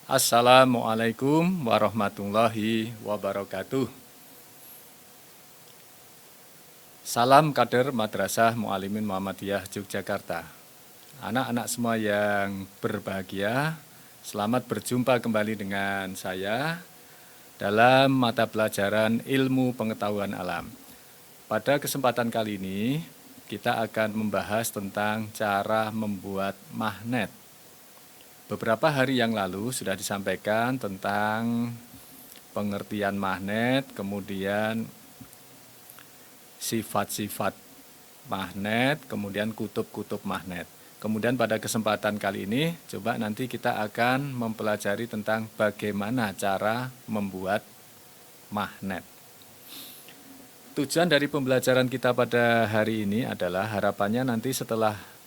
Assalamualaikum warahmatullahi wabarakatuh. Salam kader Madrasah Mu'allimin Muhammadiyah Yogyakarta. Anak-anak semua yang berbahagia, selamat berjumpa kembali dengan saya dalam mata pelajaran ilmu pengetahuan alam. Pada kesempatan kali ini, kita akan membahas tentang cara membuat magnet. Beberapa hari yang lalu sudah disampaikan tentang pengertian magnet, kemudian sifat-sifat magnet, kemudian kutub-kutub magnet. Kemudian pada kesempatan kali ini, coba nanti kita akan mempelajari tentang bagaimana cara membuat magnet. Tujuan dari pembelajaran kita pada hari ini adalah harapannya nanti setelah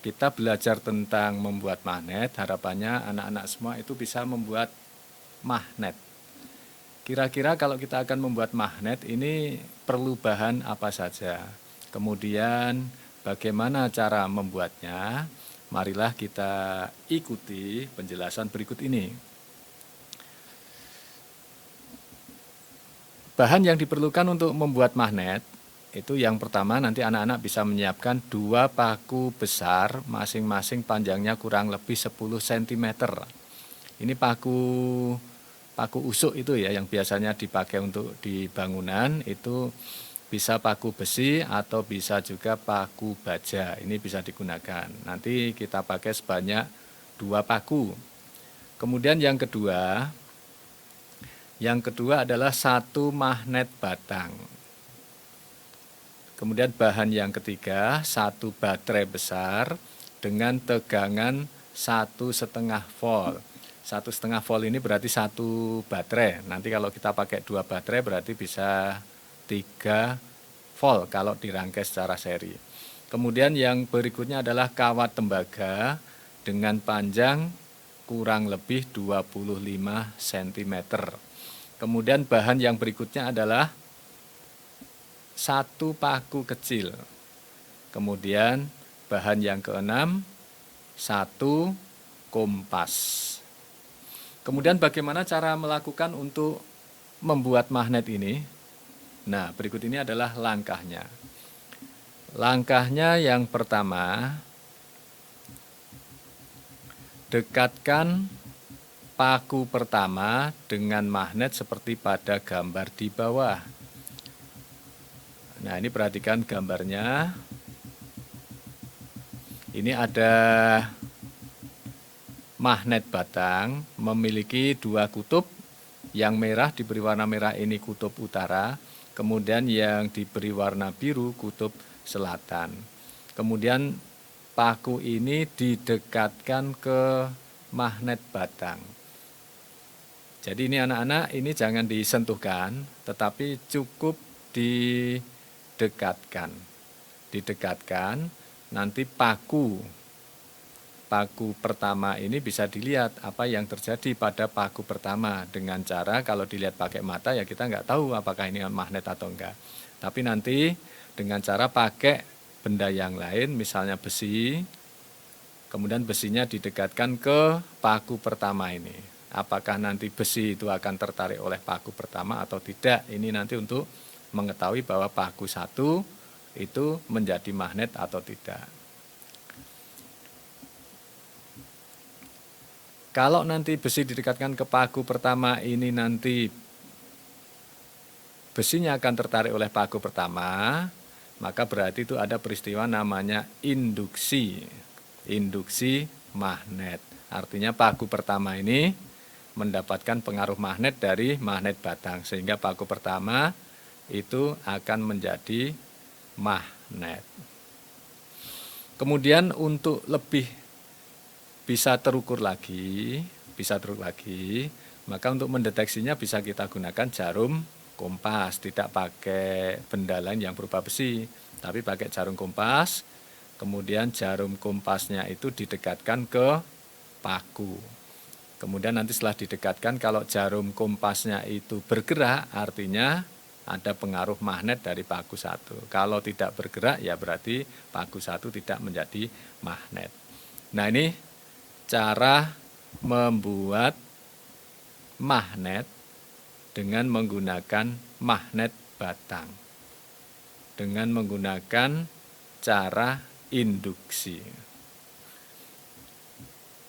kita belajar tentang membuat magnet, harapannya anak-anak semua itu bisa membuat magnet. Kira-kira kalau kita akan membuat magnet ini perlu bahan apa saja. Kemudian bagaimana cara membuatnya? Marilah kita ikuti penjelasan berikut ini. Bahan yang diperlukan untuk membuat magnet itu yang pertama nanti anak-anak bisa menyiapkan 2 paku besar masing-masing panjangnya kurang lebih 10 cm. Ini paku usuk itu ya yang biasanya dipakai untuk di bangunan, itu bisa paku besi atau bisa juga paku baja. Ini bisa digunakan. Nanti kita pakai sebanyak 2 paku. Kemudian yang kedua adalah 1 magnet batang. Kemudian bahan yang ketiga, 1 baterai besar dengan tegangan 1,5 volt. 1,5 volt ini berarti 1 baterai. Nanti kalau kita pakai 2 baterai berarti bisa 3 volt kalau dirangkai secara seri. Kemudian yang berikutnya adalah kawat tembaga dengan panjang kurang lebih 25 cm. Kemudian bahan yang berikutnya adalah 1 paku kecil. Kemudian bahan yang keenam, 1 kompas. Kemudian bagaimana cara melakukan untuk membuat magnet ini? Nah, berikut ini adalah langkahnya. Langkahnya yang pertama, dekatkan paku pertama dengan magnet seperti pada gambar di bawah. Nah, ini perhatikan gambarnya. Ini ada magnet batang memiliki 2 kutub. Yang merah diberi warna merah ini kutub utara, kemudian yang diberi warna biru kutub selatan. Kemudian paku ini didekatkan ke magnet batang. Jadi ini anak-anak, ini jangan disentuhkan, tetapi cukup didekatkan, nanti paku pertama ini bisa dilihat apa yang terjadi pada paku pertama dengan cara kalau dilihat pakai mata ya kita nggak tahu apakah ini magnet atau enggak. Tapi nanti dengan cara pakai benda yang lain, misalnya besi, kemudian besinya didekatkan ke paku pertama ini. Apakah nanti besi itu akan tertarik oleh paku pertama atau tidak? Ini nanti untuk mengetahui bahwa paku 1 itu menjadi magnet atau tidak. Kalau nanti besi didekatkan ke paku pertama ini nanti besinya akan tertarik oleh paku pertama, maka berarti itu ada peristiwa namanya induksi magnet. Artinya paku pertama ini mendapatkan pengaruh magnet dari magnet batang, sehingga paku pertama itu akan menjadi magnet. Kemudian untuk lebih bisa terukur lagi, maka untuk mendeteksinya bisa kita gunakan jarum kompas, tidak pakai benda lain yang berupa besi, tapi pakai jarum kompas. Kemudian jarum kompasnya itu didekatkan ke paku. Kemudian nanti setelah didekatkan, kalau jarum kompasnya itu bergerak, artinya ada pengaruh magnet dari paku 1. Kalau tidak bergerak, ya berarti paku 1 tidak menjadi magnet. Nah, ini cara membuat magnet dengan menggunakan magnet batang, dengan menggunakan cara induksi.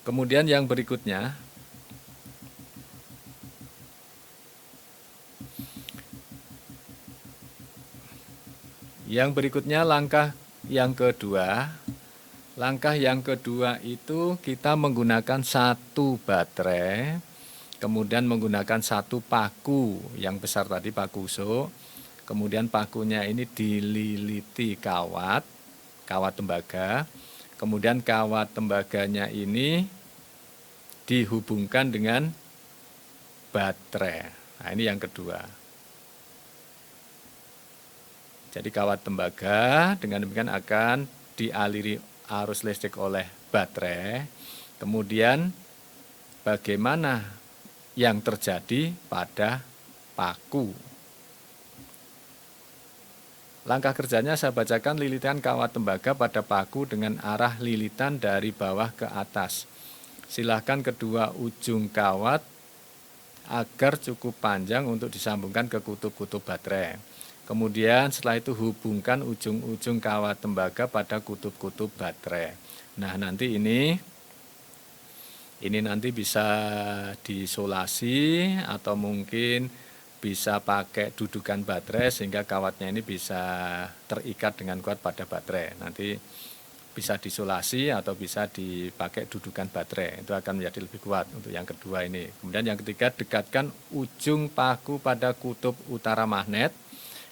Kemudian yang berikutnya, langkah yang kedua. Langkah yang kedua itu kita menggunakan satu baterai, kemudian menggunakan satu paku yang besar tadi, paku usuk. Kemudian pakunya ini dililiti kawat tembaga. Kemudian kawat tembaganya ini dihubungkan dengan baterai. Nah, ini yang kedua. Jadi kawat tembaga dengan demikian akan dialiri arus listrik oleh baterai. Kemudian bagaimana yang terjadi pada paku? Langkah kerjanya saya bacakan. Lilitan kawat tembaga pada paku dengan arah lilitan dari bawah ke atas. Silahkan kedua ujung kawat agar cukup panjang untuk disambungkan ke kutub-kutub baterai. Kemudian setelah itu hubungkan ujung-ujung kawat tembaga pada kutub-kutub baterai. Nah, nanti ini nanti bisa diisolasi atau mungkin bisa pakai dudukan baterai sehingga kawatnya ini bisa terikat dengan kuat pada baterai. Nanti bisa diisolasi atau bisa dipakai dudukan baterai. Itu akan menjadi lebih kuat untuk yang kedua ini. Kemudian yang ketiga, dekatkan ujung paku pada kutub utara magnet.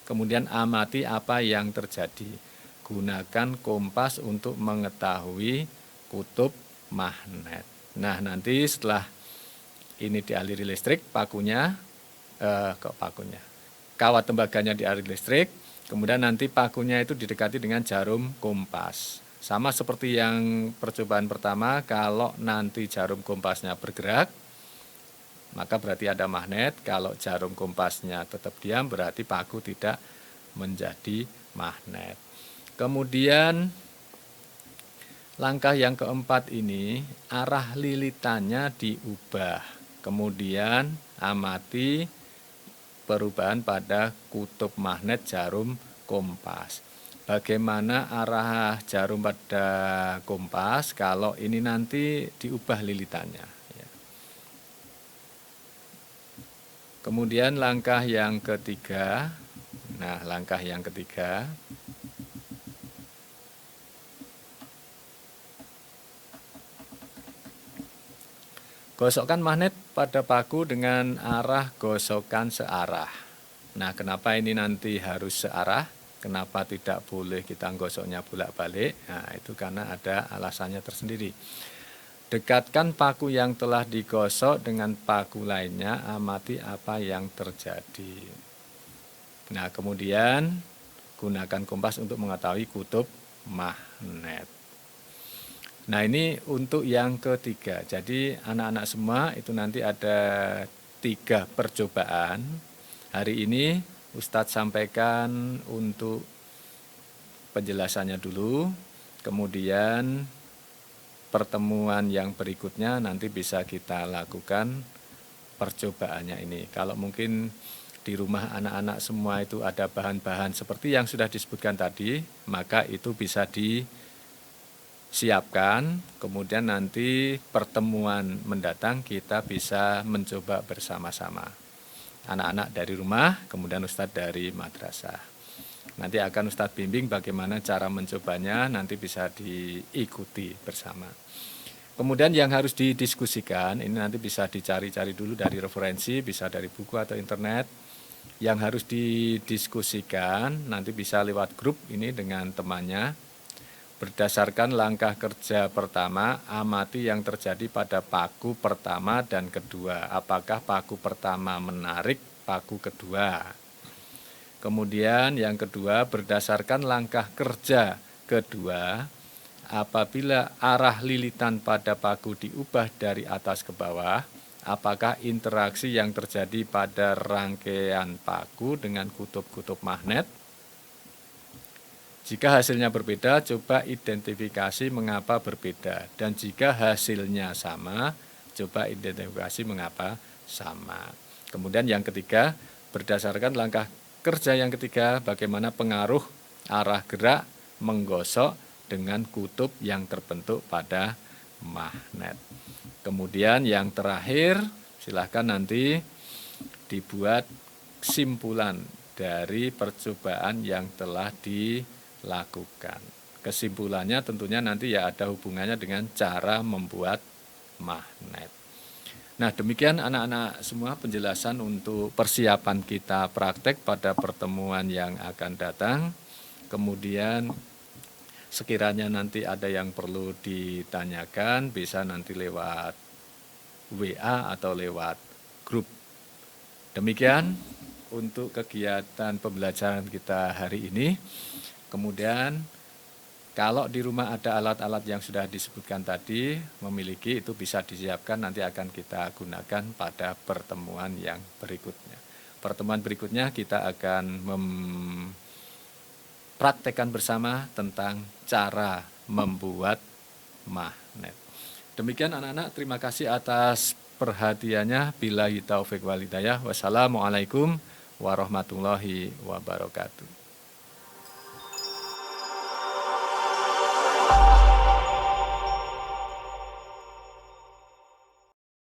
Kemudian amati apa yang terjadi. Gunakan kompas untuk mengetahui kutub magnet. Nah, nanti setelah ini dialiri listrik, kawat tembaganya dialiri listrik, kemudian nanti pakunya itu didekati dengan jarum kompas. Sama seperti yang percobaan pertama, kalau nanti jarum kompasnya bergerak, maka berarti ada magnet. Kalau jarum kompasnya tetap diam, berarti paku tidak menjadi magnet. Kemudian langkah yang keempat ini, arah lilitannya diubah. Kemudian amati perubahan pada kutub magnet jarum kompas. Bagaimana arah jarum pada kompas kalau ini nanti diubah lilitannya. Kemudian langkah yang ketiga, gosokkan magnet pada paku dengan arah gosokan searah. Nah, kenapa ini nanti harus searah? Kenapa tidak boleh kita gosoknya bolak-balik? Nah, itu karena ada alasannya tersendiri. Dekatkan paku yang telah digosok dengan paku lainnya, amati apa yang terjadi. Nah, kemudian gunakan kompas untuk mengetahui kutub magnet. Nah, ini untuk yang ketiga. Jadi anak-anak semua itu nanti ada 3 percobaan. Hari ini Ustadz sampaikan untuk penjelasannya dulu, kemudian pertemuan yang berikutnya nanti bisa kita lakukan percobaannya ini. Kalau mungkin di rumah anak-anak semua itu ada bahan-bahan seperti yang sudah disebutkan tadi, maka itu bisa disiapkan, kemudian nanti pertemuan mendatang kita bisa mencoba bersama-sama. Anak-anak dari rumah, kemudian Ustadz dari madrasah. Nanti akan Ustadz bimbing bagaimana cara mencobanya, nanti bisa diikuti bersama. Kemudian yang harus didiskusikan, ini nanti bisa dicari-cari dulu dari referensi, bisa dari buku atau internet. Yang harus didiskusikan, nanti bisa lewat grup ini dengan temannya. Berdasarkan langkah kerja pertama, amati yang terjadi pada paku pertama dan kedua. Apakah paku pertama menarik paku kedua? Kemudian yang kedua, berdasarkan langkah kerja kedua, apabila arah lilitan pada paku diubah dari atas ke bawah, apakah interaksi yang terjadi pada rangkaian paku dengan kutub-kutub magnet? Jika hasilnya berbeda, coba identifikasi mengapa berbeda. Dan jika hasilnya sama, coba identifikasi mengapa sama. Kemudian yang ketiga, berdasarkan langkah kerja yang ketiga, bagaimana pengaruh arah gerak menggosok dengan kutub yang terbentuk pada magnet. Kemudian yang terakhir, silahkan nanti dibuat kesimpulan dari percobaan yang telah dilakukan. Kesimpulannya tentunya nanti ya ada hubungannya dengan cara membuat magnet. Nah, demikian anak-anak semua penjelasan untuk persiapan kita praktek pada pertemuan yang akan datang. Kemudian sekiranya nanti ada yang perlu ditanyakan, bisa nanti lewat WA atau lewat grup. Demikian untuk kegiatan pembelajaran kita hari ini. Kemudian kalau di rumah ada alat-alat yang sudah disebutkan tadi, memiliki itu bisa disiapkan, nanti akan kita gunakan pada pertemuan yang berikutnya. Pertemuan berikutnya kita akan mempraktekkan bersama tentang cara membuat magnet. Demikian anak-anak, terima kasih atas perhatiannya. Billahi taufik wal hidayah. Wassalamualaikum warahmatullahi wabarakatuh.